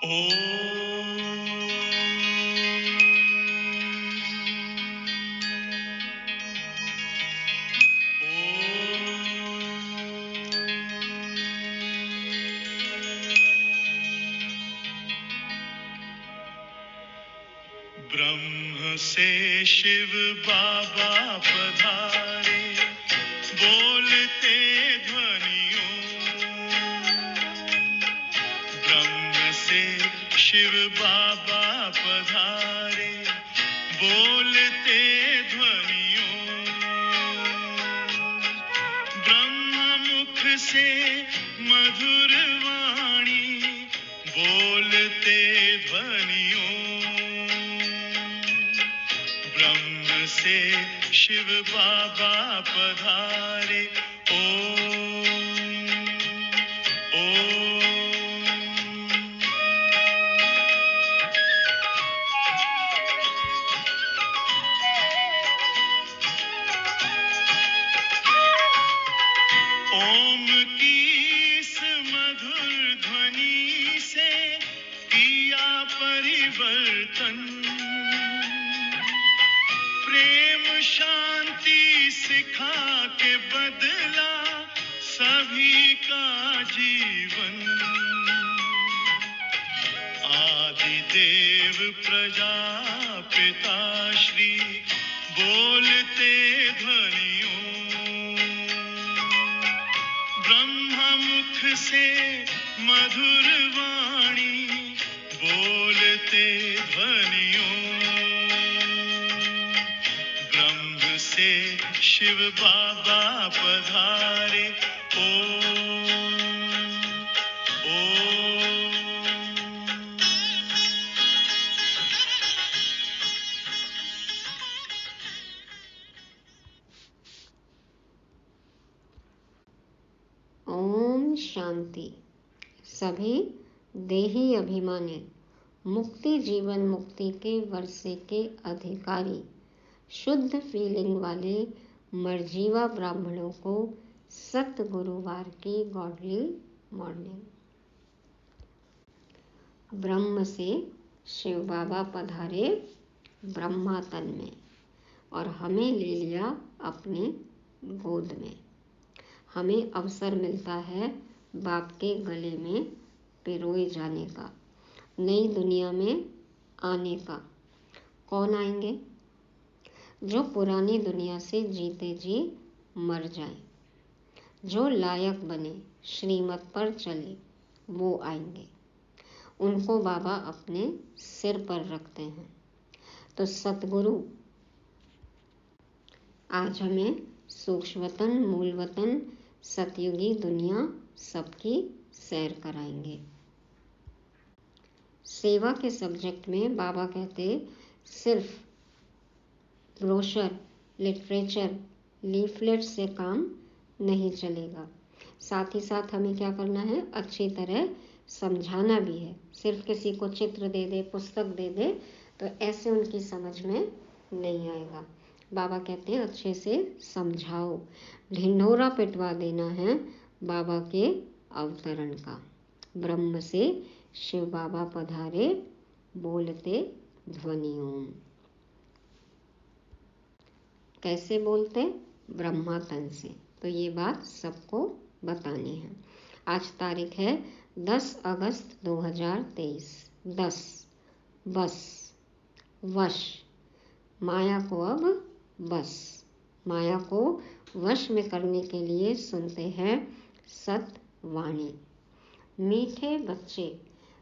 ब्रह्म से शिव बाबा पधारे, बोलते ध्वनियों। ब्रह्म से शिव बाबा पधारे, बोलते ध्वनियों। ब्रह्म मुख से मधुर वाणी, बोलते ध्वनियों। ब्रह्म से शिव बाबा पधारे, ओम ओम। ओम की इस मधुर ध्वनि से किया परिवर्तन। प्रेम शांति सिखा के बदला सभी का जीवन। आदि देव प्रजापिता श्री, बोलते ध्वनियों। ब्रह्म मुख से मधुर वाणी, बोलते ध्वनियों। ब्रह्म से शिव बाबा पधारे, ओम ओम। ओम शांति। सभी देही अभिमानी, मुक्ति जीवन मुक्ति के वर्षे के अधिकारी, शुद्ध फीलिंग वाले मर्जीवा ब्राह्मणों को सत गुरुवार की गॉडली मॉर्निंग। ब्रह्म से शिव बाबा पधारे ब्रह्मा तन में और हमें ले लिया अपने गोद में। हमें अवसर मिलता है बाप के गले में पिरोए जाने का, नई दुनिया में आने का। कौन आएंगे? जो पुरानी दुनिया से जीते जी मर जाएं, जो लायक बने, श्रीमत पर चले, वो आएंगे। उनको बाबा अपने सिर पर रखते हैं। तो सतगुरु आज हमें सूक्ष्मतन, मूलवतन, सतयुगी दुनिया सबकी सैर कराएंगे। सेवा के सब्जेक्ट में बाबा कहते सिर्फ ब्रोशर, लिटरेचर, लीफलेट से काम नहीं चलेगा। साथ ही साथ हमें क्या करना है? अच्छी तरह समझाना भी है। सिर्फ किसी को चित्र दे दे, पुस्तक दे दे तो ऐसे उनकी समझ में नहीं आएगा। बाबा कहते हैं अच्छे से समझाओ। ढिंढोरा पिटवा देना है बाबा के अवतरण का। ब्रह्म से शिव बाबा पधारे, बोलते ध्वनियों। कैसे बोलते? ब्रह्मा तन से। तो ये बात सबको बतानी है। आज तारीख है 10 अगस्त 2023। 10 बस, वश। माया को अब बस, माया को वश में करने के लिए सुनते हैं सतवाणी। मीठे बच्चे,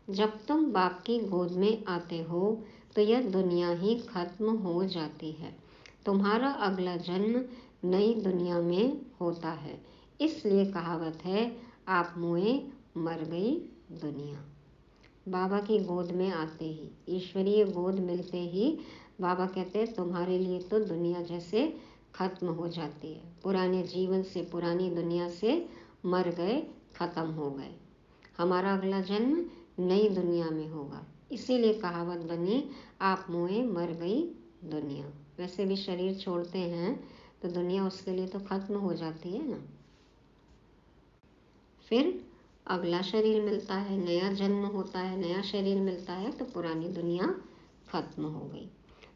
जब तुम बाप की गोद में आते हो तो यह दुनिया ही खत्म हो जाती है। तुम्हारा अगला जन्म नई दुनिया में होता है। इसलिए कहावत है, आप मुए मर गई दुनिया। बाबा की गोद में आते ही, ईश्वरीय गोद मिलते ही बाबा कहते हैं तुम्हारे लिए तो दुनिया जैसे खत्म हो जाती है। पुराने जीवन से, पुरानी दुनिया से मर गए, खत्म हो गए। हमारा अगला जन्म नई दुनिया में होगा। इसीलिए कहावत बनी, आप मुए मर गई दुनिया। वैसे भी शरीर छोड़ते हैं तो दुनिया उसके लिए तो खत्म हो जाती है ना। फिर अगला शरीर मिलता है, नया जन्म होता है, नया शरीर मिलता है, तो पुरानी दुनिया खत्म हो गई।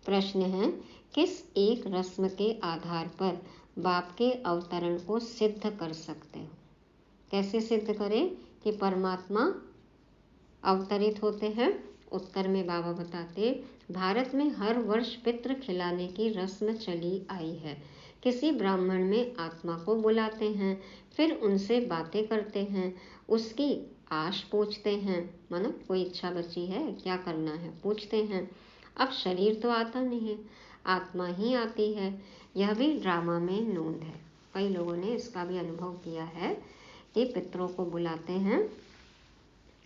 प्रश्न है, किस एक रस्म के आधार पर बाप के अवतरण को सिद्ध कर सकते हो? कैसे सिद्ध करें कि परमात्मा अवतरित होते हैं? उत्तर में बाबा बताते, भारत में हर वर्ष पितृ खिलाने की रस्म चली आई है। किसी ब्राह्मण में आत्मा को बुलाते हैं, फिर उनसे बातें करते हैं, उसकी आश पूछते हैं, मानो कोई इच्छा बची है, क्या करना है, पूछते हैं। अब शरीर तो आता नहीं, आत्मा ही आती है। यह भी ड्रामा में नोंद है। कई लोगों ने इसका भी अनुभव किया है कि पितरों को बुलाते हैं,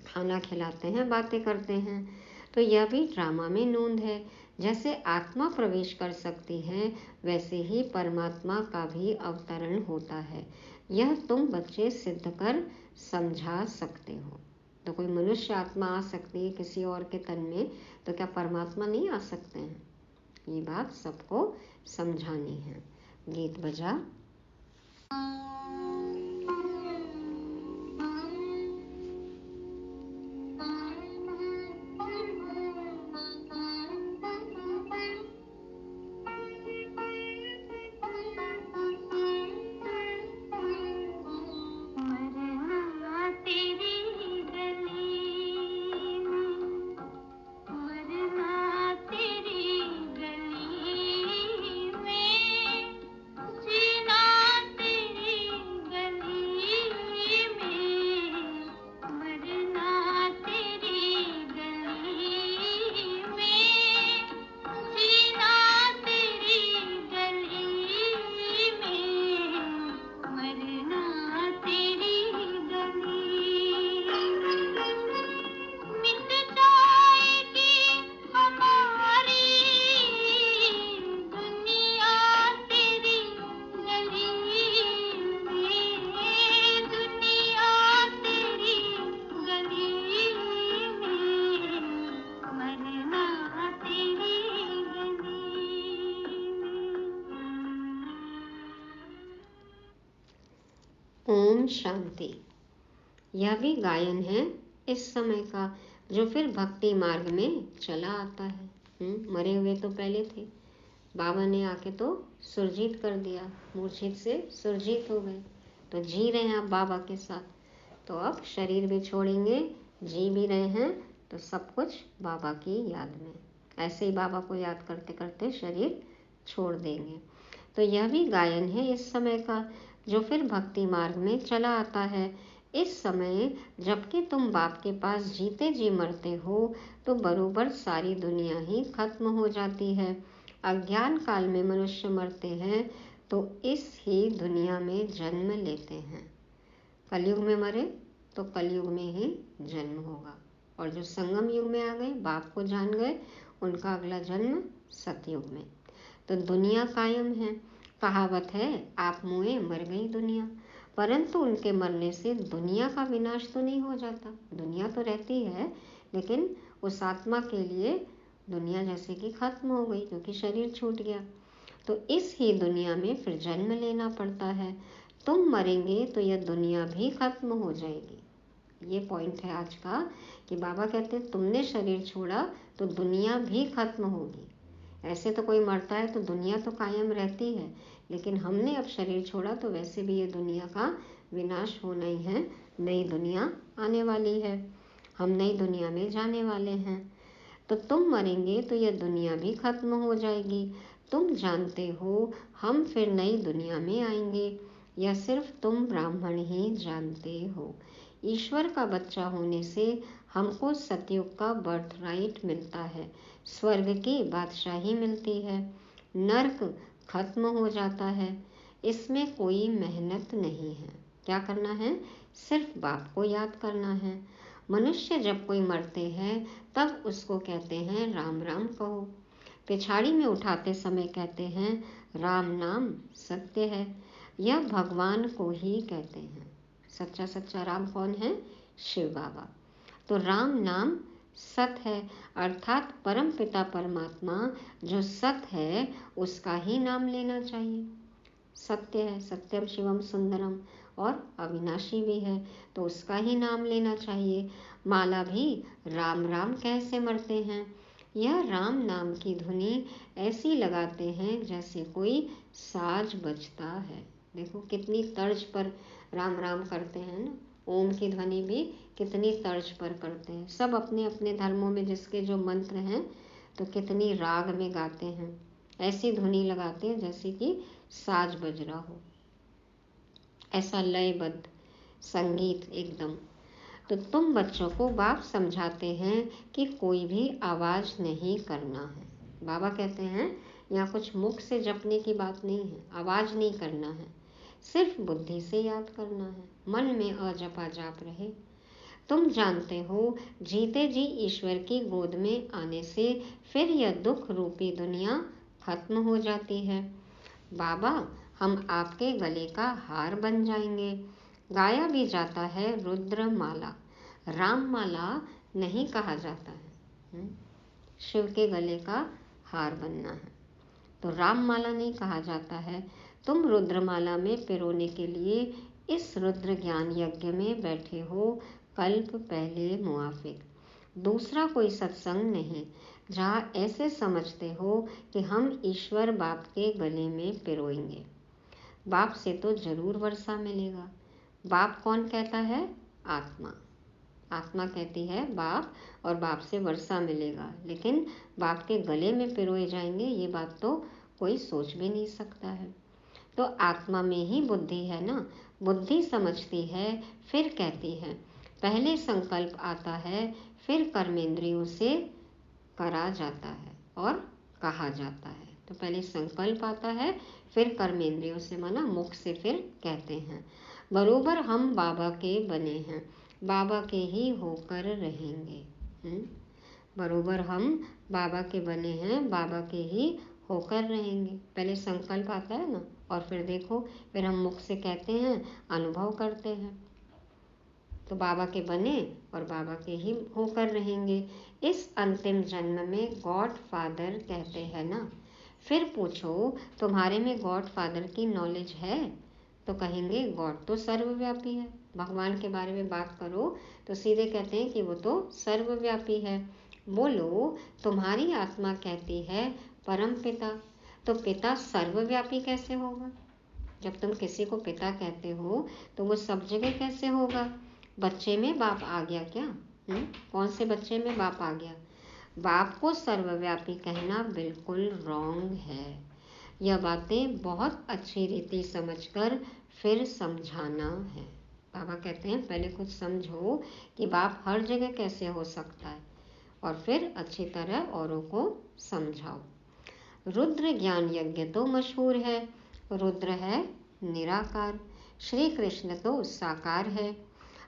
खाना खिलाते हैं, बातें करते हैं। तो यह भी ड्रामा में नोंद है। जैसे आत्मा प्रवेश कर सकती है, वैसे ही परमात्मा का भी अवतरण होता है। यह तुम बच्चे सिद्ध कर समझा सकते हो। तो कोई मनुष्य आत्मा आ सकती है किसी और के तन में, तो क्या परमात्मा नहीं आ सकते हैं? ये बात सबको समझानी है। गीत बजा। ओम शांति। यह भी गायन है इस समय का, जो फिर भक्ति मार्ग में चला आता है। मरे हुए तो पहले थे, बाबा ने आके तो सुरजीत कर दिया, मूर्छित से सुरजीत हो गए, तो जी रहे हैं आप बाबा के साथ। तो अब शरीर भी छोड़ेंगे, जी भी रहे हैं, तो सब कुछ बाबा की याद में। ऐसे ही बाबा को याद करते करते शरीर छोड़ देंगे। तो यह भी गायन है इस समय का, जो फिर भक्ति मार्ग में चला आता है। इस समय जबकि तुम बाप के पास जीते जी मरते हो, तो बरोबर सारी दुनिया ही खत्म हो जाती है। अज्ञान काल में मनुष्य मरते हैं तो इस ही दुनिया में जन्म लेते हैं। कलयुग में मरे तो कलयुग में ही जन्म होगा, और जो संगम युग में आ गए, बाप को जान गए, उनका अगला जन्म सतयुग में। तो दुनिया कायम है। कहावत है, आप मुए मर गई दुनिया, परंतु उनके मरने से दुनिया का विनाश तो नहीं हो जाता। दुनिया तो रहती है, लेकिन उस आत्मा के लिए दुनिया जैसे कि खत्म हो गई, क्योंकि शरीर छूट गया। तो इस ही दुनिया में फिर जन्म लेना पड़ता है। तुम मरेंगे तो यह दुनिया भी खत्म हो जाएगी। ये पॉइंट है आज का, कि बाबा कहते हैं तुमने शरीर छोड़ा तो दुनिया भी खत्म होगी। ऐसे तो कोई मरता है तो दुनिया तो कायम रहती है, लेकिन हमने अब शरीर छोड़ा तो वैसे भी ये दुनिया का विनाश होना ही है। नई दुनिया आने वाली है, हम नई दुनिया में जाने वाले हैं। तो तुम मरेंगे तो यह दुनिया भी खत्म हो जाएगी। तुम जानते हो हम फिर नई दुनिया में आएंगे, यह सिर्फ तुम ब्राह्मण ही जानते हो। ईश्वर का बच्चा होने से हमको सतयुग का बर्थ राइट मिलता है, स्वर्ग की बादशाही मिलती है, नर्क खत्म हो जाता है। इसमें कोई मेहनत नहीं है। क्या करना है? सिर्फ बाप को याद करना है। मनुष्य जब कोई मरते हैं तब उसको कहते हैं राम राम कहो। पिछाड़ी में उठाते समय कहते हैं राम नाम सत्य है। यह भगवान को ही कहते हैं। सच्चा सच्चा राम कौन है? शिव बाबा। तो राम नाम सत है, अर्थात परम पिता परमात्मा जो सत है उसका ही नाम लेना चाहिए। सत्य है, सत्यम शिवम सुंदरम, और अविनाशी भी है, तो उसका ही नाम लेना चाहिए। माला भी राम राम कैसे मरते हैं, यह राम नाम की धुनी ऐसी लगाते हैं जैसे कोई साज बजता है। देखो कितनी तर्ज पर राम राम करते हैं ना, ओम की ध्वनि भी कितनी तर्ज पर करते हैं। सब अपने अपने धर्मों में जिसके जो मंत्र हैं तो कितनी राग में गाते हैं, ऐसी ध्वनि लगाते हैं जैसे कि साज बज रहा हो, ऐसा लयबद्ध संगीत एकदम। तो तुम बच्चों को बाप समझाते हैं कि कोई भी आवाज नहीं करना है। बाबा कहते हैं यहाँ कुछ मुख से जपने की बात नहीं है, आवाज नहीं करना है, सिर्फ बुद्धि से याद करना है, मन में अजपा जाप रहे। तुम जानते हो जीते जी ईश्वर की गोद में आने से फिर यह दुख रूपी दुनिया खत्म हो जाती है। बाबा हम आपके गले का हार बन जाएंगे। गाया भी जाता है रुद्र माला, राम माला नहीं कहा जाता है। शिव के गले का हार बनना है तो राम माला नहीं कहा जाता है। तुम रुद्रमाला में पिरोने के लिए इस रुद्र ज्ञान यज्ञ में बैठे हो, कल्प पहले मुआफिक। दूसरा कोई सत्संग नहीं जहाँ ऐसे समझते हो कि हम ईश्वर बाप के गले में पिरोएंगे। बाप से तो जरूर वर्षा मिलेगा। बाप कौन कहता है? आत्मा। आत्मा कहती है बाप, और बाप से वर्षा मिलेगा, लेकिन बाप के गले में पिरोए जाएंगे ये बात तो कोई सोच भी नहीं सकता है। तो आत्मा में ही बुद्धि है ना, बुद्धि समझती है, फिर कहती है। पहले संकल्प आता है, फिर कर्मेंद्रियों से करा जाता है और कहा जाता है। तो पहले संकल्प आता है, फिर कर्मेंद्रियों से, माना मुख से फिर कहते हैं। बरोबर हम बाबा के बने हैं, बाबा के ही होकर रहेंगे। बरोबर हम बाबा के बने हैं, बाबा के ही होकर रहेंगे। पहले संकल्प आता है ना, और फिर देखो, फिर हम मुख से कहते हैं, अनुभव करते हैं। तो बाबा के बने और बाबा के ही होकर रहेंगे। इस अंतिम जन्म में गॉड फादर कहते हैं ना। फिर पूछो तुम्हारे में गॉड फादर की नॉलेज है? तो कहेंगे गॉड तो सर्वव्यापी है। भगवान के बारे में बात करो तो सीधे कहते हैं कि वो तो सर्वव्यापी है। बोलो तुम्हारी आत्मा कहती है परम पिता, तो पिता सर्वव्यापी कैसे होगा? जब तुम किसी को पिता कहते हो तो वो सब जगह कैसे होगा? बच्चे में बाप आ गया क्या? कौन से बच्चे में बाप आ गया? बाप को सर्वव्यापी कहना बिल्कुल रॉन्ग है। यह बातें बहुत अच्छी रीति समझकर फिर समझाना है। बाबा कहते हैं पहले कुछ समझो कि बाप हर जगह कैसे हो सकता है, और फिर अच्छी तरह औरों को समझाओ। रुद्र ज्ञान यज्ञ तो मशहूर है। रुद्र है निराकार, श्री कृष्ण तो साकार है।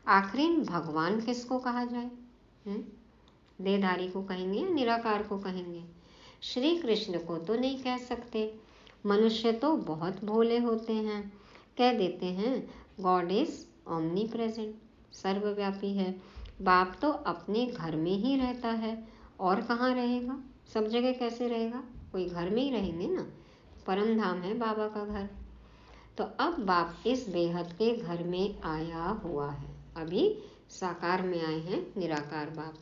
आखिर भगवान किसको कहा जाए? देहधारी को कहेंगे या निराकार को कहेंगे? श्री कृष्ण को तो नहीं कह सकते। मनुष्य तो बहुत भोले होते हैं, कह देते हैं गॉड इज ओमनी प्रेजेंट, सर्वव्यापी है। बाप तो अपने घर में ही रहता है, और कहाँ रहेगा? सब जगह कैसे रहेगा? कोई घर में ही रहेंगे ना, परम धाम है बाबा का घर। तो अब बाप इस बेहद के घर में आया हुआ है, अभी साकार में आए हैं निराकार बाप,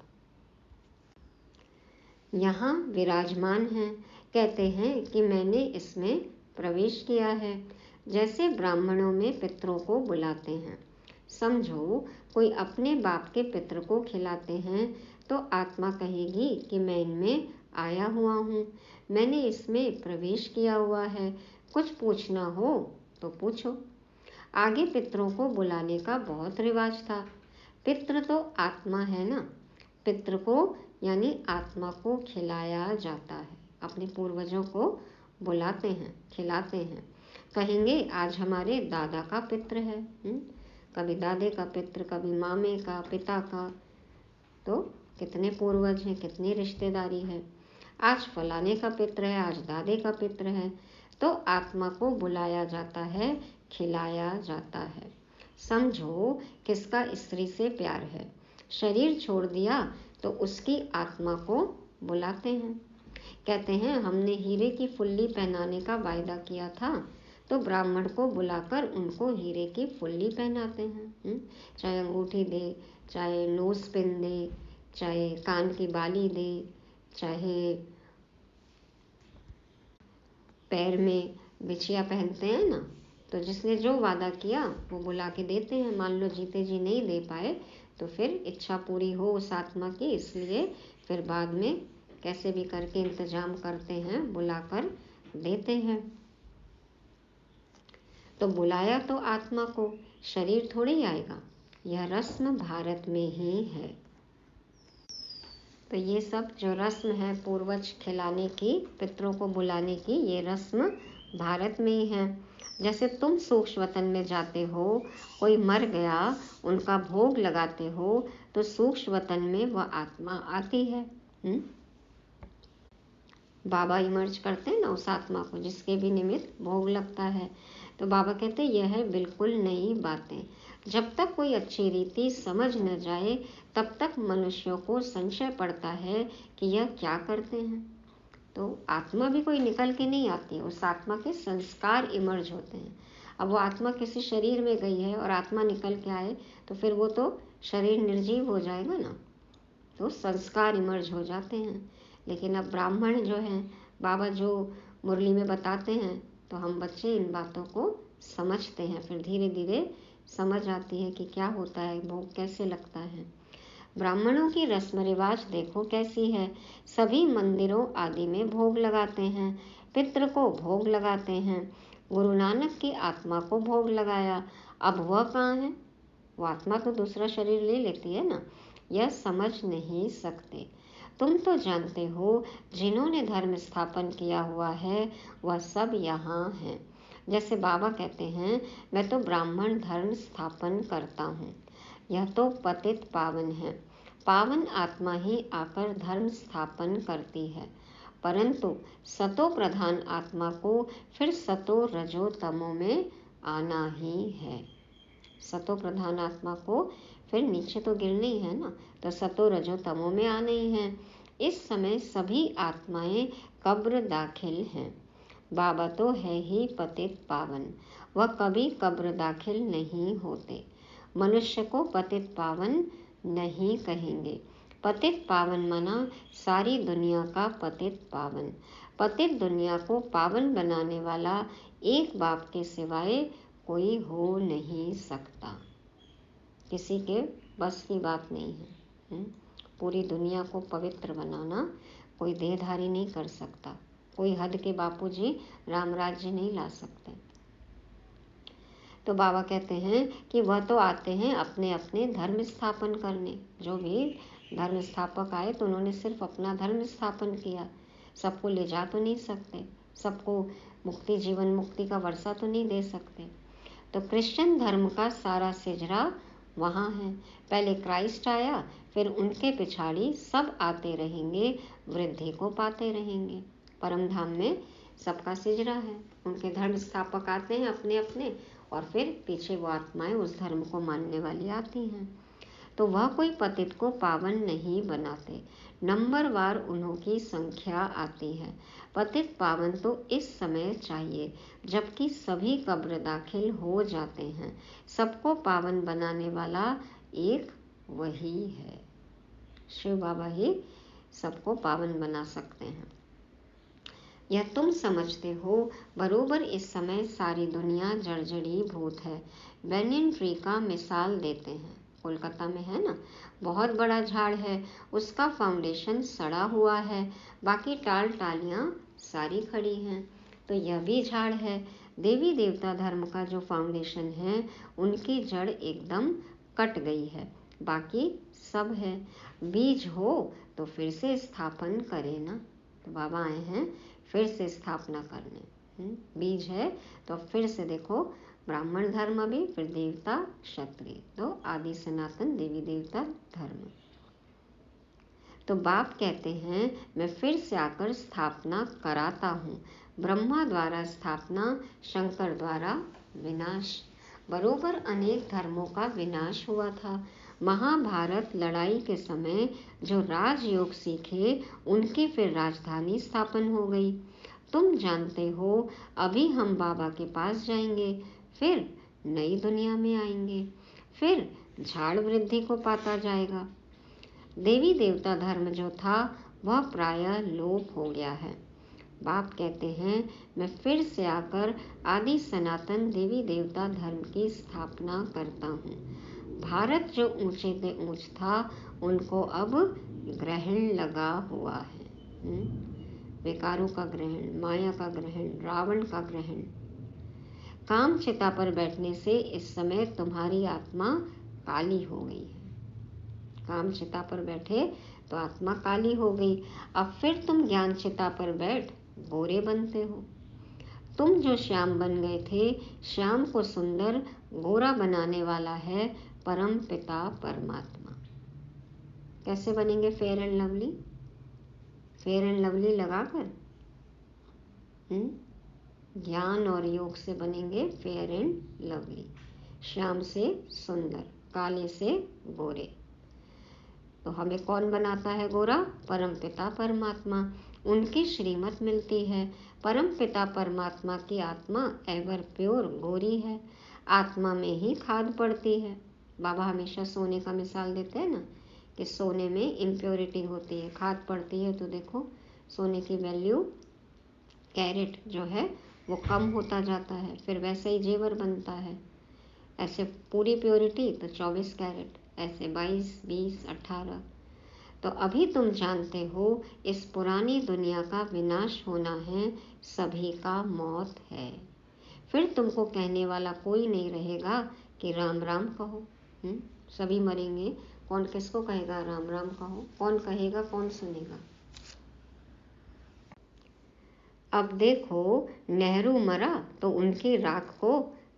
यहाँ विराजमान हैं। कहते हैं कि मैंने इसमें प्रवेश किया है, जैसे ब्राह्मणों में पितरों को बुलाते हैं। समझो कोई अपने बाप के पितर को खिलाते हैं तो आत्मा कहेगी कि मैं इनमें आया हुआ हूँ, मैंने इसमें प्रवेश किया हुआ है, कुछ पूछना हो तो पूछो। आगे पितरों को बुलाने का बहुत रिवाज था। पितृ तो आत्मा है ना, पितृ को यानी आत्मा को खिलाया जाता है। अपने पूर्वजों को बुलाते हैं, खिलाते हैं। कहेंगे आज हमारे दादा का पितृ है, कभी दादे का पितृ, कभी मामे का, पिता का। तो कितने पूर्वज हैं, कितनी रिश्तेदारी है। आज फलाने का पितृ है, आज दादे का पितृ है। तो आत्मा को बुलाया जाता है, खिलाया जाता है। समझो किसका स्त्री से प्यार है, शरीर छोड़ दिया तो उसकी आत्मा को बुलाते हैं। कहते हैं हमने हीरे की फुल्ली पहनाने का वायदा किया था, तो ब्राह्मण को बुलाकर उनको हीरे की फुल्ली पहनाते हैं। चाहे अंगूठी दे, चाहे नोज पिन दे, चाहे कान की बाली दे, चाहे पैर में बिछिया पहनते हैं ना, तो जिसने जो वादा किया वो बुला के देते हैं। मान लो जीते जी नहीं दे पाए तो फिर इच्छा पूरी हो उस आत्मा की, इसलिए फिर बाद में कैसे भी करके इंतजाम करते हैं, बुलाकर देते हैं। तो बुलाया तो आत्मा को, शरीर थोड़ी आएगा। यह रस्म भारत में ही है। तो ये सब जो रस्म है पूर्वज खिलाने की, पितरों को बुलाने की, ये रस्म भारत में ही है। जैसे तुम सूक्ष्म वतन में जाते हो, कोई मर गया, उनका भोग लगाते हो, तो सूक्ष्म वतन में वह आत्मा आती है। बाबा इमर्ज करते हैं ना उस आत्मा को, जिसके भी निमित्त भोग लगता है। तो बाबा कहते हैं यह है बिल्कुल नई बातें। जब तक कोई अच्छी रीति समझ न जाए तब तक मनुष्यों को संशय पड़ता है कि यह क्या करते हैं। तो आत्मा भी कोई निकल के नहीं आती है, उस आत्मा के संस्कार इमर्ज होते हैं। अब वो आत्मा किसी शरीर में गई है और आत्मा निकल के आए तो फिर वो तो शरीर निर्जीव हो जाएगा ना, तो संस्कार इमर्ज हो जाते हैं। लेकिन अब ब्राह्मण जो हैं, बाबा जो मुरली में बताते हैं, तो हम बच्चे इन बातों को समझते हैं। फिर धीरे धीरे समझ आती है कि क्या होता है, भोग कैसे लगता है। ब्राह्मणों की रस्म रिवाज देखो कैसी है। सभी मंदिरों आदि में भोग लगाते हैं, पितृ को भोग लगाते हैं। गुरु नानक की आत्मा को भोग लगाया, अब वह कहाँ है? वो आत्मा तो दूसरा शरीर ले लेती है ना। यह समझ नहीं सकते। तुम तो जानते हो जिन्होंने धर्म स्थापन किया हुआ है वह सब यहाँ हैं। जैसे बाबा कहते हैं, मैं तो ब्राह्मण धर्म स्थापन करता हूँ। यह तो पतित पावन है। पावन आत्मा ही आकर धर्म स्थापन करती है, परंतु सतो प्रधान आत्मा को फिर सतो रजो तमो में आना ही है। सतो प्रधान आत्मा को फिर नीचे तो गिरना ही है ना, तो सतो रजो तमो में आना ही है। इस समय सभी आत्माएं कब्र दाखिल हैं। बाबा तो है ही पतित पावन, वह कभी कब्र दाखिल नहीं होते। मनुष्य को पतित पावन नहीं कहेंगे। पतित पावन माना सारी दुनिया का पतित पावन। पतित दुनिया को पावन बनाने वाला एक बाप के सिवाय कोई हो नहीं सकता। किसी के बस की बात नहीं है। पूरी दुनिया को पवित्र बनाना कोई देहधारी नहीं कर सकता। कोई हद के बापूजी राम राज्य नहीं ला सकते। तो बाबा कहते हैं कि वह तो आते हैं अपने अपने धर्म स्थापन करने। जो भी धर्म स्थापक आए तो उन्होंने सिर्फ अपना धर्म स्थापन किया, सबको ले जा तो नहीं सकते, सबको मुक्ति जीवन मुक्ति का वर्षा तो नहीं दे सकते। तो क्रिश्चियन धर्म का सारा सिजरा वहाँ है। पहले क्राइस्ट आया, फिर उनके पिछाड़ी सब आते रहेंगे, वृद्धि को पाते रहेंगे। परम धाम में सबका सिजरा है। उनके धर्म स्थापक आते हैं अपने अपने, और फिर पीछे वो आत्माएं उस धर्म को मानने वाली आती हैं। तो वह कोई पतित को पावन नहीं बनाते, नंबरवार उन्हों की संख्या आती है। पतित पावन तो इस समय चाहिए जबकि सभी कब्र दाखिल हो जाते हैं। सबको पावन बनाने वाला एक वही है। शिव बाबा ही सबको पावन बना सकते हैं। यह तुम समझते हो। बरोबर इस समय सारी दुनिया जर्जरी भूत है। बेनियन ट्री का मिसाल देते हैं, कोलकाता में है ना, बहुत बड़ा झाड़ है, उसका फाउंडेशन सड़ा हुआ है, बाकी टाल टालियाँ सारी खड़ी हैं। तो यह भी झाड़ है। देवी देवता धर्म का जो फाउंडेशन है उनकी जड़ एकदम कट गई है, बाकी सब है। बीज हो तो फिर से स्थापन करे ना। तो बाबा आए हैं फिर से स्थापना करने। बीज है तो फिर से देखो, ब्राह्मण धर्म भी, फिर देवता क्षत्रिय, तो आदि सनातन देवी देवता धर्म। तो बाप कहते हैं मैं फिर से आकर स्थापना कराता हूँ। ब्रह्मा द्वारा स्थापना, शंकर द्वारा विनाश। बरोबर अनेक धर्मों का विनाश हुआ था। महाभारत लड़ाई के समय जो राजयोग सीखे उनकी फिर राजधानी स्थापन हो गई। तुम जानते हो अभी हम बाबा के पास जाएंगे, फिर नई दुनिया में आएंगे, फिर झाड़ वृद्धि को पाता जाएगा। देवी देवता धर्म जो था वह प्रायः लोप हो गया है। बाप कहते हैं मैं फिर से आकर आदि सनातन देवी देवता धर्म की स्थापना करता हूँ। भारत जो ऊंचे से ऊंच था उनको अब ग्रहण लगा हुआ है। विकारों का ग्रहण, माया का ग्रहण, रावण का ग्रहण। काम चिता पर बैठने से इस समय तुम्हारी आत्मा काली हो गई है। काम चिता पर बैठे तो आत्मा काली हो गई। अब फिर तुम ज्ञान चिता पर बैठ गोरे बनते हो। तुम जो श्याम बन गए थे, श्याम को सुंदर गोरा बनाने वाला है परम पिता परमात्मा। कैसे बनेंगे fair and lovely? Fair and lovely लगाकर ज्ञान और योग से बनेंगे फेयर एंड लवली। श्याम से सुंदर, काले से गोरे। तो हमें कौन बनाता है गोरा? परम पिता परमात्मा। उनकी श्रीमत मिलती है। परम पिता परमात्मा की आत्मा एवर प्योर गोरी है। आत्मा में ही खाद पड़ती है। बाबा हमेशा सोने का मिसाल देते हैं ना कि सोने में इम्प्योरिटी होती है, खाद पड़ती है। तो देखो सोने की वैल्यू, कैरेट जो है वो कम होता जाता है, फिर वैसे ही जेवर बनता है। ऐसे पूरी प्योरिटी तो 24 कैरेट, ऐसे 22, 20, 18। तो अभी तुम जानते हो इस पुरानी दुनिया का विनाश होना है, सभी का मौत है। फिर तुमको कहने वाला कोई नहीं रहेगा कि राम राम कहो। सभी मरेंगे। कौन किसको कहेगा राम राम कहो? कौन कहेगा, कौन सुनेगा? अब देखो नेहरू मरा तो उनकी राख को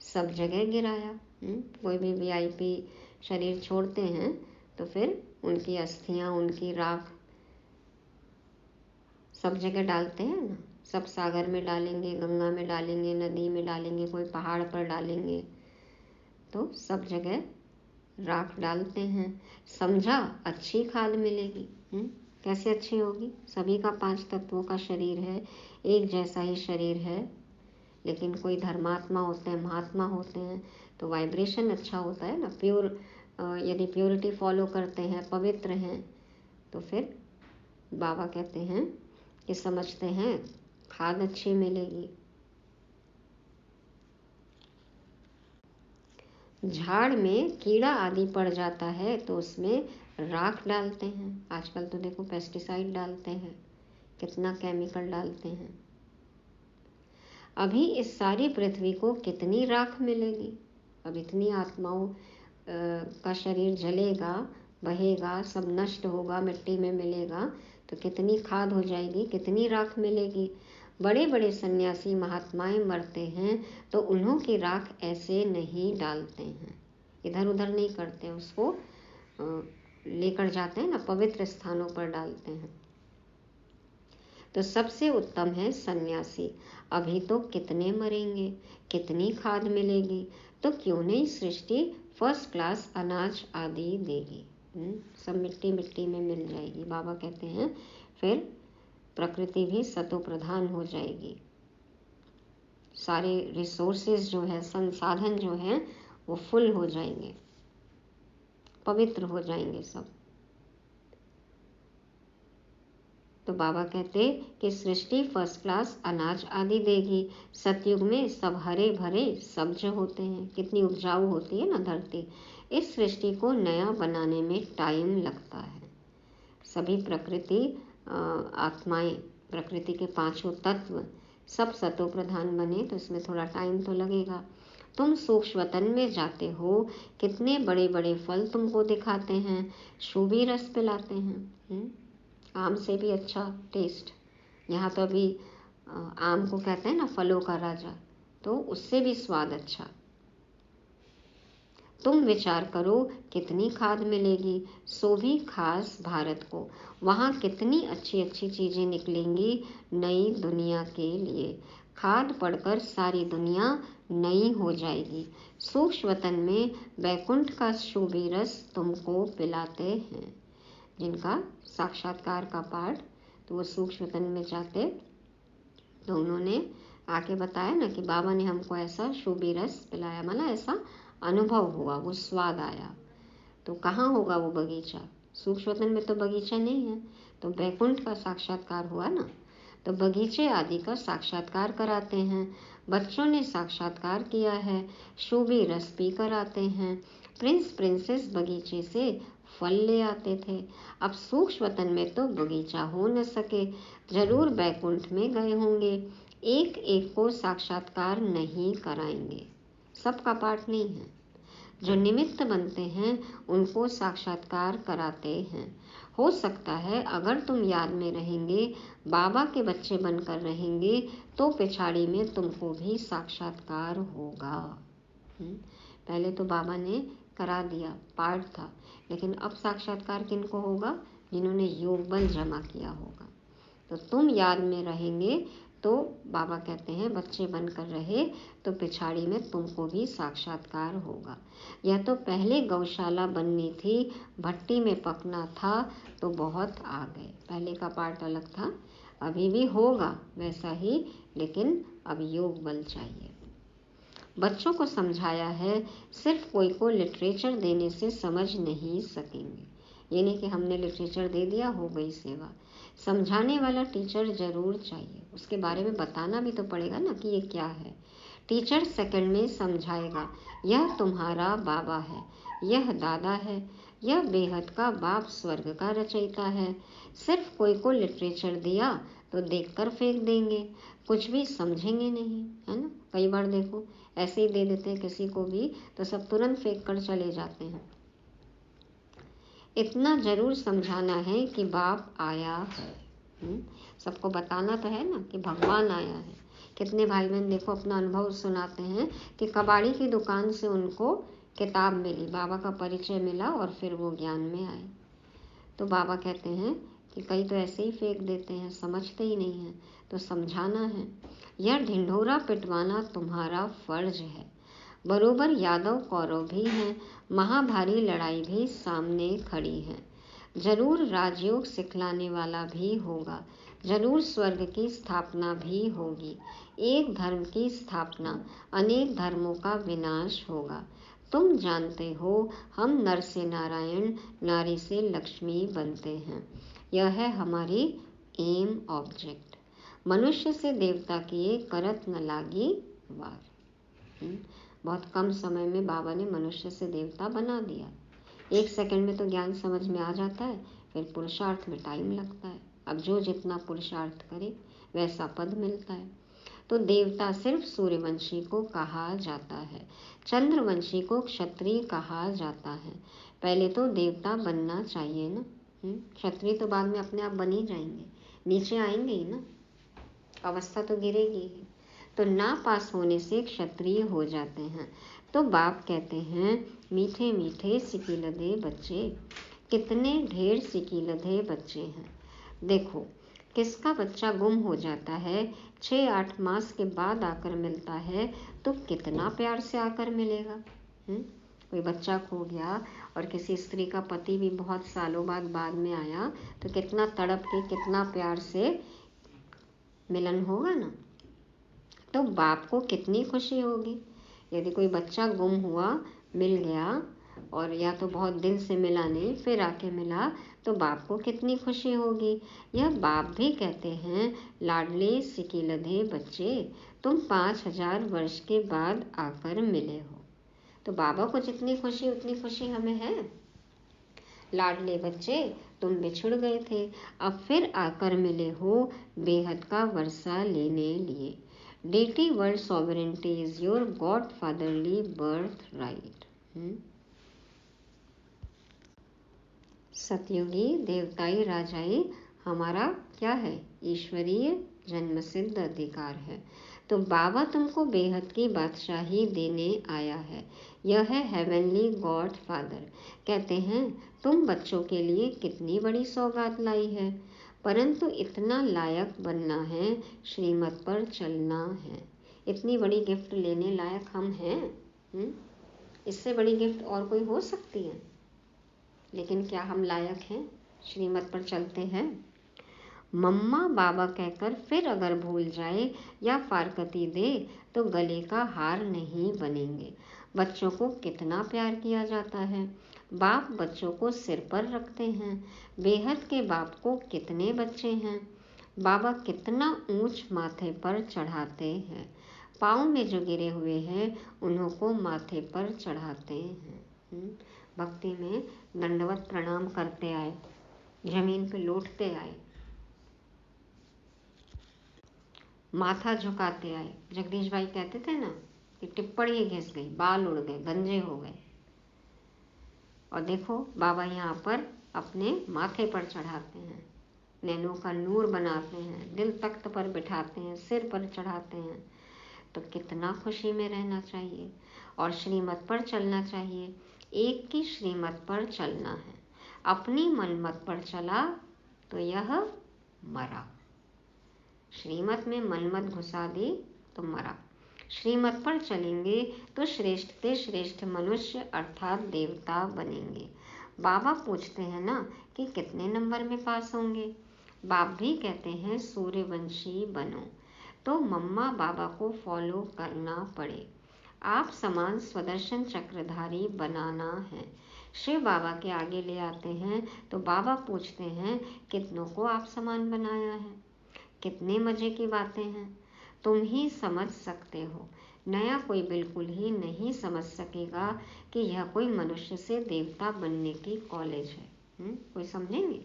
सब जगह गिराया। कोई भी वीआईपी शरीर छोड़ते हैं तो फिर उनकी अस्थियां, उनकी राख सब जगह डालते हैं ना। सब सागर में डालेंगे, गंगा में डालेंगे, नदी में डालेंगे, कोई पहाड़ पर डालेंगे, तो सब जगह राख डालते हैं। समझा? अच्छी खाद मिलेगी। कैसे अच्छी होगी? सभी का 5 तत्वों का शरीर है, एक जैसा ही शरीर है, लेकिन कोई धर्मात्मा होते हैं, महात्मा होते हैं, तो वाइब्रेशन अच्छा होता है ना। प्योर, यदि प्योरिटी फॉलो करते हैं, पवित्र हैं, तो फिर बाबा कहते हैं कि समझते हैं खाद अच्छी मिलेगी। झाड़ में कीड़ा आदि पड़ जाता है तो उसमें राख डालते हैं। आजकल तो देखो पेस्टिसाइड डालते हैं, कितना केमिकल डालते हैं। अभी इस सारी पृथ्वी को कितनी राख मिलेगी? अब इतनी आत्माओं का शरीर जलेगा, बहेगा, सब नष्ट होगा, मिट्टी में मिलेगा, तो कितनी खाद हो जाएगी, कितनी राख मिलेगी। बड़े बड़े सन्यासी महात्माएं मरते हैं तो उन्हों की राख ऐसे नहीं डालते हैं, इधर उधर नहीं करते हैं, उसको लेकर जाते हैं ना, पवित्र स्थानों पर डालते हैं। तो सबसे उत्तम है सन्यासी। अभी तो कितने मरेंगे, कितनी खाद मिलेगी, तो क्यों नहीं सृष्टि फर्स्ट क्लास अनाज आदि देगी। सब मिट्टी मिट्टी में मिल जाएगी। बाबा कहते हैं फिर प्रकृति भी सतो प्रधान हो जाएगी। सारे रिसोर्सेज जो है, संसाधन जो है, वो फुल हो जाएंगे, पवित्र हो जाएंगे सब। तो बाबा कहते कि सृष्टि फर्स्ट क्लास अनाज आदि देगी। सतयुग में सब हरे भरे सब्ज होते हैं, कितनी उपजाऊ होती है ना धरती। इस सृष्टि को नया बनाने में टाइम लगता है। सभी प्रकृति आत्माएं, प्रकृति के 5 तत्व सब सतो प्रधान बने तो इसमें थोड़ा टाइम तो लगेगा। तुम सूक्ष्मतन में जाते हो, कितने बड़े बड़े फल तुमको दिखाते हैं, शुभी रस पिलाते हैं। आम से भी अच्छा टेस्ट। यहाँ तो अभी आम को कहते हैं ना फलों का राजा, तो उससे भी स्वाद अच्छा। तुम विचार करो कितनी खाद मिलेगी, सो भी खास भारत को। वहाँ कितनी अच्छी अच्छी चीज़ें निकलेंगी नई दुनिया के लिए। खाद पड़कर सारी दुनिया नई हो जाएगी। सूक्ष्मतन में वैकुंठ का शुभी रस तुमको पिलाते हैं। जिनका साक्षात्कार का पाठ, तो वो सूक्ष्मतन में जाते तो उन्होंने आके बताया ना कि बाबा ने हमको ऐसा शोभी रस पिलाया, मतलब ऐसा अनुभव हुआ, वो स्वाद आया। तो कहाँ होगा वो बगीचा? सूक्ष्म वतन में तो बगीचा नहीं है, तो बैकुंठ का साक्षात्कार हुआ ना। तो बगीचे आदि का साक्षात्कार कराते हैं। बच्चों ने साक्षात्कार किया है, शोभी रस पी कर आते हैं। प्रिंस प्रिंसेस बगीचे से फल ले आते थे। अब सूक्ष्म वतन में तो बगीचा हो न सके, जरूर बैकुंठ में गए होंगे। एक एक को साक्षात्कार नहीं कराएंगे, सबका पाठ नहीं है। जो निमित्त बनते हैं उनको साक्षात्कार कराते हैं। हो सकता है अगर तुम याद में रहेंगे, बाबा के बच्चे बनकर रहेंगे, तो पिछाड़ी में तुमको भी साक्षात्कार होगा। पहले तो बाबा ने करा दिया, पाठ था, लेकिन अब साक्षात्कार किनको होगा? जिन्होंने योग बल जमा किया होगा। तो तुम याद में रहेंगे, तो बाबा कहते हैं बच्चे बनकर रहे तो पिछाड़ी में तुमको भी साक्षात्कार होगा। यह तो पहले गौशाला बननी थी, भट्टी में पकना था, तो बहुत आ गए। पहले का पार्ट अलग था, अभी भी होगा वैसा ही, लेकिन अब योग बल चाहिए। बच्चों को समझाया है, सिर्फ कोई को लिटरेचर देने से समझ नहीं सकेंगे। ये नहीं कि हमने लिटरेचर दे दिया हो गई सेवा। समझाने वाला टीचर जरूर चाहिए, उसके बारे में बताना भी तो पड़ेगा ना कि ये क्या है। टीचर सेकंड में समझाएगा, यह तुम्हारा बाबा है, यह दादा है, यह बेहद का बाप स्वर्ग का रचयिता है। सिर्फ कोई को लिटरेचर दिया तो देखकर फेंक देंगे, कुछ भी समझेंगे नहीं, है ना। कई बार देखो ऐसे ही दे देते हैं किसी को भी, तो सब तुरंत फेंक कर चले जाते हैं। इतना जरूर समझाना है कि बाप आया है। सबको बताना तो है ना कि भगवान आया है। कितने भाई बहन देखो अपना अनुभव सुनाते हैं कि कबाड़ी की दुकान से उनको किताब मिली, बाबा का परिचय मिला और फिर वो ज्ञान में आए। तो बाबा कहते हैं कि कई तो ऐसे ही फेंक देते हैं, समझते ही नहीं हैं। तो समझाना है, यह ढिंढोरा पिटवाना तुम्हारा फर्ज है। बरोबर यादव कौरव भी हैं, महाभारी लड़ाई भी सामने खड़ी है। जरूर राजयोग सिखलाने वाला भी होगा, जरूर स्वर्ग की स्थापना भी होगी। एक धर्म की स्थापना, अनेक धर्मों का विनाश होगा। तुम जानते हो हम नर से नारायण, नारी से लक्ष्मी बनते हैं। यह है हमारी एम ऑब्जेक्ट। मनुष्य से देवता किए करत न लागी वार। बहुत कम समय में बाबा ने मनुष्य से देवता बना दिया। 1 सेकंड में तो ज्ञान समझ में आ जाता है, फिर पुरुषार्थ में टाइम लगता है। अब जो जितना पुरुषार्थ करे वैसा पद मिलता है। तो देवता सिर्फ सूर्यवंशी को कहा जाता है, चंद्रवंशी को क्षत्रिय कहा जाता है। पहले तो देवता बनना चाहिए ना। क्षत्रिय तो बाद में अपने आप बन ही जाएंगे, नीचे आएंगे ही ना, अवस्था तो गिरेगी ही। तो ना पास होने से क्षत्रिय हो जाते हैं। तो बाप कहते हैं, मीठे मीठे सिकीलधे बच्चे, कितने ढेर सिकीलधे बच्चे हैं। देखो किसका बच्चा गुम हो जाता है, 6-8 मास के बाद आकर मिलता है, तो कितना प्यार से आकर मिलेगा। कोई बच्चा खो गया और किसी स्त्री का पति भी बहुत सालों बाद में आया, तो कितना तड़प के कितना प्यार से मिलन होगा ना। तो बाप को कितनी खुशी होगी। यदि कोई बच्चा गुम हुआ, मिल गया, और या तो बहुत दिन से मिला नहीं, फिर आके मिला, तो बाप को कितनी खुशी होगी। यह बाप भी कहते हैं, लाडले सिकीलधे बच्चे, तुम 5000 वर्ष के बाद आकर मिले हो। तो बाबा को जितनी खुशी उतनी खुशी हमें है। लाडले बच्चे, तुम बिछुड़ गए थे, अब फिर आकर मिले हो बेहद का वर्षा लेने लिए। Deity world sovereignty is your God fatherly birthright. सतयुगी देवताई राजाई हमारा क्या है? ईश्वरीय जन्मसिद्ध अधिकार है। तो बाबा तुमको बेहद की बादशाही देने आया है। यह है हेवनली गॉड फादर। कहते हैं तुम बच्चों के लिए कितनी बड़ी सौगात लाई है, परंतु इतना लायक बनना है, श्रीमत पर चलना है। इतनी बड़ी गिफ्ट लेने लायक हम हैं। इससे बड़ी गिफ्ट और कोई हो सकती है? लेकिन क्या हम लायक हैं? श्रीमत पर चलते हैं। मम्मा बाबा कहकर फिर अगर भूल जाए या फारकती दे तो गले का हार नहीं बनेंगे। बच्चों को कितना प्यार किया जाता है। बाप बच्चों को सिर पर रखते हैं। बेहद के बाप को कितने बच्चे हैं। बाबा कितना ऊंच माथे पर चढ़ाते हैं। पाँव में जो गिरे हुए हैं उन्हों को माथे पर चढ़ाते हैं। भक्ति में दंडवत प्रणाम करते आए, जमीन पे लौटते आए, माथा झुकाते आए। जगदीश भाई कहते थे ना कि टिप्पणी घिस गई, बाल उड़ गए, गंजे हो गए। और देखो बाबा यहाँ पर अपने माथे पर चढ़ाते हैं, नैनों का नूर बनाते हैं, दिल तख्त पर बिठाते हैं, सिर पर चढ़ाते हैं। तो कितना खुशी में रहना चाहिए और श्रीमत पर चलना चाहिए। एक की श्रीमत पर चलना है। अपनी मनमत पर चला तो यह मरा। श्रीमत में मनमत घुसा दी तो मरा। श्रीमत पर चलेंगे तो श्रेष्ठ से श्रेष्ठ मनुष्य अर्थात देवता बनेंगे। बाबा पूछते हैं ना कि कितने नंबर में पास होंगे। बाप भी कहते हैं सूर्यवंशी बनो। तो मम्मा बाबा को फॉलो करना पड़े। आप समान स्वदर्शन चक्रधारी बनाना है। शिव बाबा के आगे ले आते हैं तो बाबा पूछते हैं कितनों को आप समान बनाया है। कितने मजे की बातें हैं। तुम ही समझ सकते हो, नया कोई बिल्कुल ही नहीं समझ सकेगा कि यह कोई मनुष्य से देवता बनने की कॉलेज है। कोई समझेंगे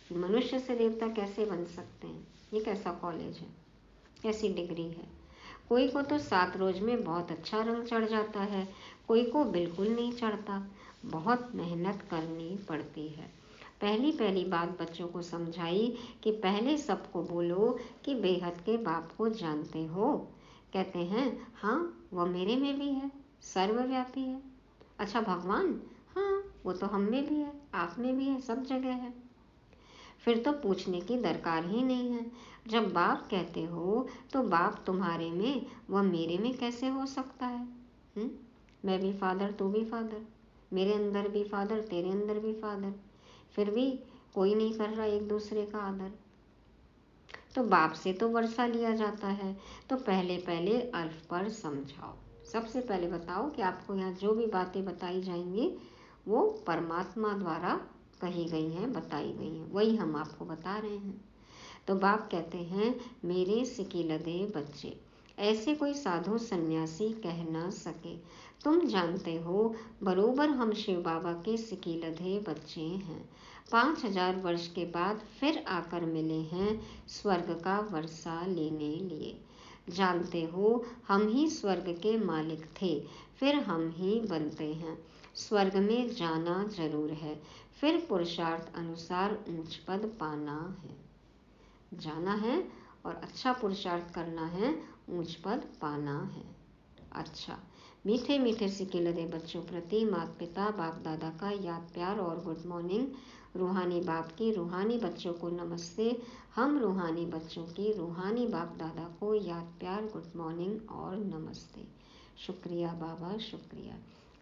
कि मनुष्य से देवता कैसे बन सकते हैं। ये कैसा कॉलेज है, कैसी डिग्री है। कोई को तो 7 रोज में बहुत अच्छा रंग चढ़ जाता है, कोई को बिल्कुल नहीं चढ़ता। बहुत मेहनत करनी पड़ती है। पहली बात बच्चों को समझाई कि पहले सबको बोलो कि बेहद के बाप को जानते हो। कहते हैं हाँ वो मेरे में भी है, सर्वव्यापी है। अच्छा भगवान, हाँ वो तो हम में भी है, आप में भी है, सब जगह है। फिर तो पूछने की दरकार ही नहीं है। जब बाप कहते हो तो बाप तुम्हारे में व मेरे में कैसे हो सकता है। मैं भी फादर, तू भी फादर, मेरे अंदर भी फादर, तेरे अंदर भी फादर, फिर भी कोई नहीं कर रहा एक दूसरे का आदर। तो बाप से तो वर्षा लिया जाता है। तो पहले अल्फ पर समझाओ। सबसे पहले बताओ कि आपको यहाँ जो भी बातें बताई जाएंगी वो परमात्मा द्वारा कही गई हैं, बताई गई हैं, वही हम आपको बता रहे हैं। तो बाप कहते हैं मेरे सिकीलदे बच्चे, ऐसे कोई साधु सन्यासी कह ना सके। तुम जानते हो बरोबर हम शिव बाबा के सिकीलधे बच्चे हैं। 5000 वर्ष के बाद फिर आकर मिले हैं स्वर्ग का वर्षा लेने लिए। जानते हो हम ही स्वर्ग के मालिक थे, फिर हम ही बनते हैं। स्वर्ग में जाना जरूर है, फिर पुरुषार्थ अनुसार ऊंच पद पाना है। जाना है और अच्छा पुरुषार्थ करना है, ऊंच पद पाना है। अच्छा, मीठे मीठे सिकीलधे बच्चों प्रति माता पिता बाप दादा का याद प्यार और गुड मॉर्निंग। रूहानी बाप की रूहानी बच्चों को नमस्ते। हम रूहानी बच्चों की रूहानी बाप दादा को याद प्यार गुड मॉर्निंग और नमस्ते। शुक्रिया बाबा, शुक्रिया।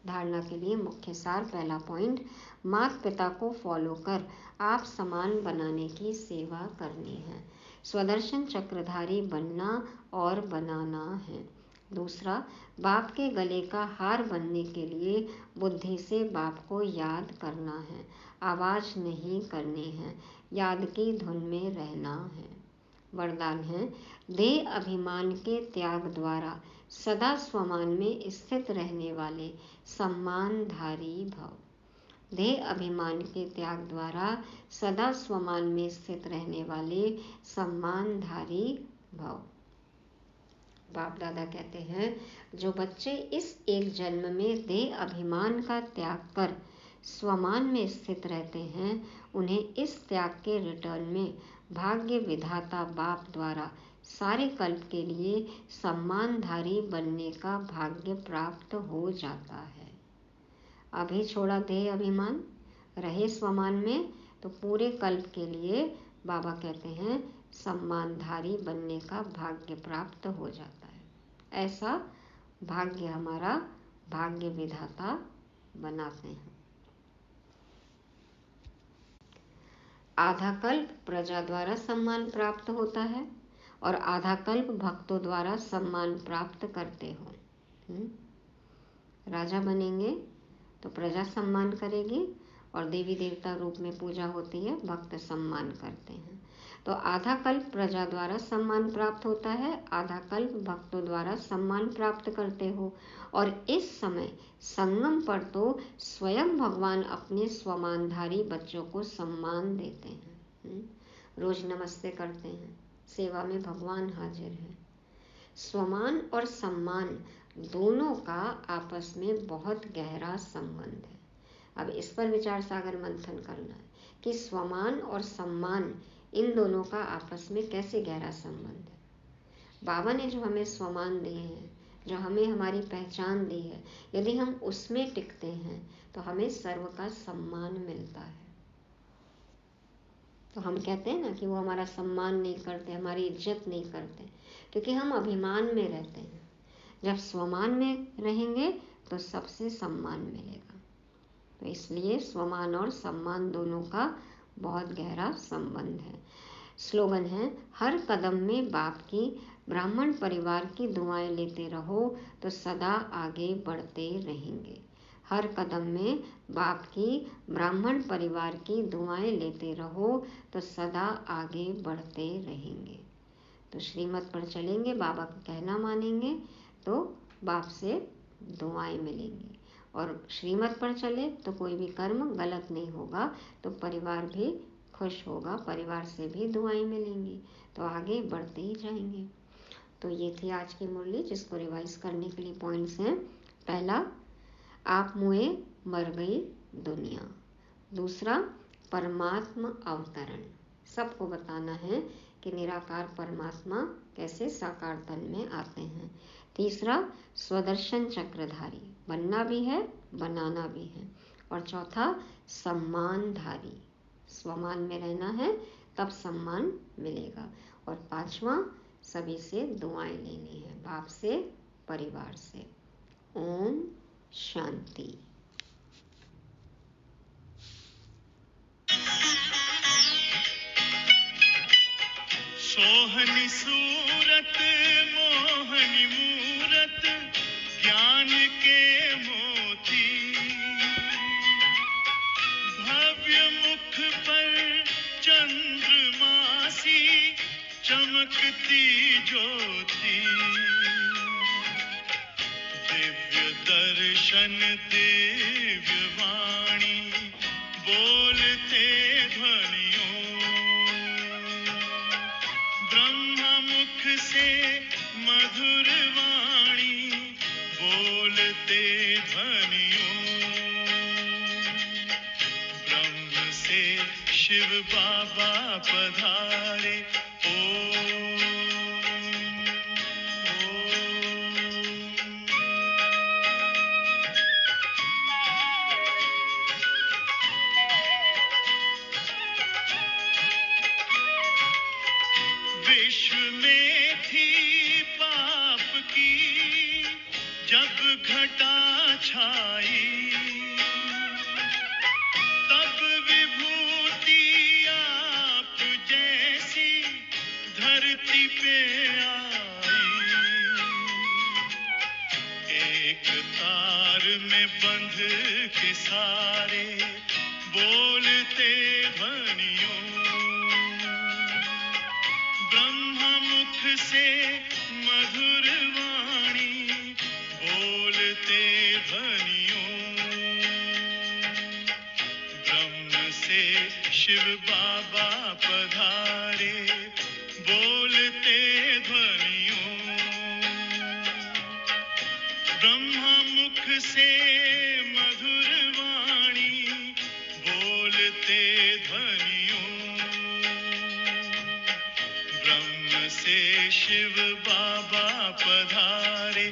धारणा के लिए मुख्य सार। पहला पॉइंट, माता पिता को फॉलो कर आप समान बनाने की सेवा करनी है। स्वदर्शन चक्रधारी बनना और बनाना है। दूसरा, बाप के गले का हार बनने के लिए बुद्धि से बाप को याद करना है, आवाज नहीं करनी है, याद की धुन में रहना है। वरदान है, देह अभिमान के त्याग द्वारा सदा स्वमान में स्थित रहने वाले सम्मानधारी भव। देह अभिमान के त्याग द्वारा सदा स्वमान में स्थित रहने वाले सम्मानधारी भव। बाप दादा कहते हैं जो बच्चे इस एक जन्म में देह अभिमान का त्याग कर स्वमान में स्थित रहते हैं, उन्हें इस त्याग के रिटर्न में भाग्य विधाता बाप द्वारा सारे कल्प के लिए सम्मानधारी बनने का भाग्य प्राप्त हो जाता है। अभी छोड़ा देह अभिमान, रहे स्वमान में, तो पूरे कल्प के लिए बाबा कहते हैं सम्मानधारी बनने का भाग्य प्राप्त हो जाता है। ऐसा भाग्य हमारा भाग्य विधाता बनाते हैं। आधा कल्प प्रजा द्वारा सम्मान प्राप्त होता है और आधा कल्प भक्तों द्वारा सम्मान प्राप्त करते हो। राजा बनेंगे तो प्रजा सम्मान करेगी और देवी देवता रूप में पूजा होती है, भक्त सम्मान करते हैं। तो आधा कल्प प्रजा द्वारा सम्मान प्राप्त होता है, आधा कल्प भक्तों द्वारा सम्मान प्राप्त करते हो। और इस समय संगम पर तो स्वयं भगवान अपने स्वमानधारी बच्चों को सम्मान देते हैं। रोज नमस्ते करते हैं, सेवा में भगवान हाजिर है। स्वमान और सम्मान दोनों का आपस में बहुत गहरा संबंध है। अब इस पर विचार सागर मंथन करना है कि स्वमान और सम्मान इन दोनों का आपस में कैसे गहरा संबंध है। बाबा ने जो हमें स्वमान दिए हैं, जो हमें हमारी पहचान दी है, यदि हम उसमें टिकते हैं तो हमें सर्व का सम्मान मिलता है। तो हम कहते हैं ना कि वो हमारा सम्मान नहीं करते, हमारी इज्जत नहीं करते, क्योंकि हम अभिमान में रहते हैं। जब स्वमान में रहेंगे तो सबसे सम्मान मिलेगा। तो इसलिए स्वमान और सम्मान दोनों का बहुत गहरा संबंध है। स्लोगन है, हर कदम में बाप की ब्राह्मण परिवार की दुआएं लेते रहो तो सदा आगे बढ़ते रहेंगे। हर कदम में बाप की ब्राह्मण परिवार की दुआएं लेते रहो तो सदा आगे बढ़ते रहेंगे। तो श्रीमत पर चलेंगे, बाबा का कहना मानेंगे तो बाप से दुआएं मिलेंगी, और श्रीमत पर चले तो कोई भी कर्म गलत नहीं होगा, तो परिवार भी खुश होगा, परिवार से भी दुआएं मिलेंगी, तो आगे बढ़ते ही जाएंगे। तो ये थी आज की मुरली, जिसको रिवाइज करने के लिए पॉइंट्स हैं। पहला, आप मुए मर गई दुनिया। दूसरा, परमात्मा अवतरण, सबको बताना है कि निराकार परमात्मा कैसे साकार तन में आते हैं। तीसरा, स्वदर्शन चक्रधारी, बनना भी है बनाना भी है। और चौथा, सम्मानधारी, स्वमान में रहना है तब सम्मान मिलेगा। और पांचवा, सभी से दुआएं लेनी है, बाप से, परिवार से। ओम शांति। सोहनी सूरत मोहनी मूरत ज्ञान के मोती, भव्य मुख पर चंद्रमासी चमकती ज्योति, दिव्य दर्शन दिव्य वाणी बोलते ध्वनियों, ब्रह्मा मुख से मधुर वाणी बोलते ध्वनियों, ब्रह्म से शिव बाबा पधारे। ओम विश्व में थी पाप की जब घटा छाई, तब विभूति आप जैसी धरती पे आई। एक तार में बंध के सारे बोलते ध्वनियों, ब्रह्मा मुख से मधुर वाणी बोलते ध्वनियों, ब्रह्म से शिव बाबा पधारे बोलते ध्वनियों, ब्रह्मा मुख से मधुर वाणी बोलते ध्वनियों, ब्रह्म से शिव बाबा पधारे।